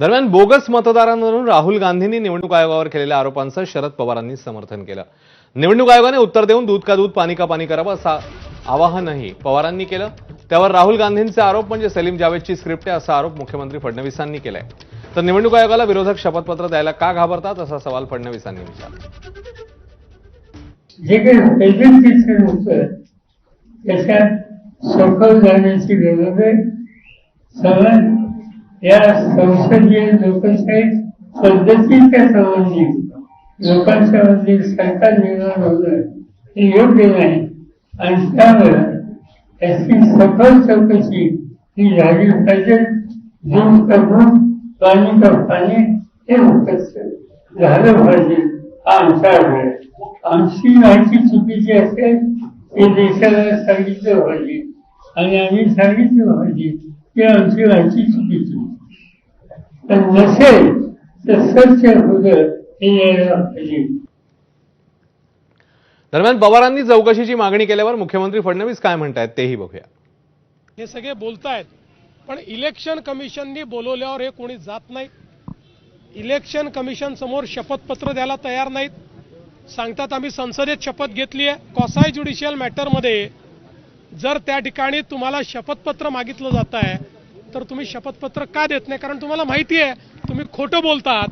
दरम्यान बोगस मतदारांवरून राहुल गांधींनी निवडणूक आयोगावर केलेल्या आरोपांचं शरद पवारांनी समर्थन केलं। निवडणूक आयोगाने उत्तर देऊन दूध का दूध पाणी का पाणी करावं असं आवाहनही पवारांनी केलं। त्यावर राहुल गांधींचे आरोप म्हणजे सलीम जावेदची स्क्रिप्ट आहे असा आरोप मुख्यमंत्री फडणवीसांनी केलाय। तर निवडणूक आयोगाला विरोधक शपथपत्र द्यायला का घाबरतात असा सवाल फडणवीसांनी विचारला। जे काही प्रेझेंटेशन होतं त्याच्यात सखोल जाण्याची गरज आहे। सगळं या संसदीय लोकशाही पद्धतीच्या संबंधी लोकांच्या मध्ये सरकार निर्माण होणं हे योग्य नाही आणि त्यामुळे त्याची सखोल चौकशी ही झाली पाहिजे। दूध का दूध पाणी का पाणी हे उत्तर झालं पाहिजे हा आमचा आहे। आमची माहिती चुकीची असेल हे देशाला सांगितलं पाहिजे आणि आम्ही सांगितलं पाहिजे की आमची माहिती चुकीची पण नसेल तर सत्य होतं हे यायला पाहिजे। दरम्यान पवारांनी चौकशीची मागणी केल्यावर मुख्यमंत्री फडणवीस काय म्हणतायत तेही बघूया। हे सगळे बोलतायत पण इलेक्शन कमिशननी बोलवल्यावर हे कोणी जात नाही। इलेक्शन कमिशन समोर शपथपत्र द्यायला तयार नाहीत। सांगतात आम्ही संसदेत शपथ घेतली आहे। कॉसाय ज्युडिशियल मॅटरमध्ये जर त्या ठिकाणी तुम्हाला शपथपत्र मागितलं जात आहे तर तुम्ही शपथपत्र का देत नाही? कारण तुम्हाला माहिती आहे तुम्ही खोटं बोलतात।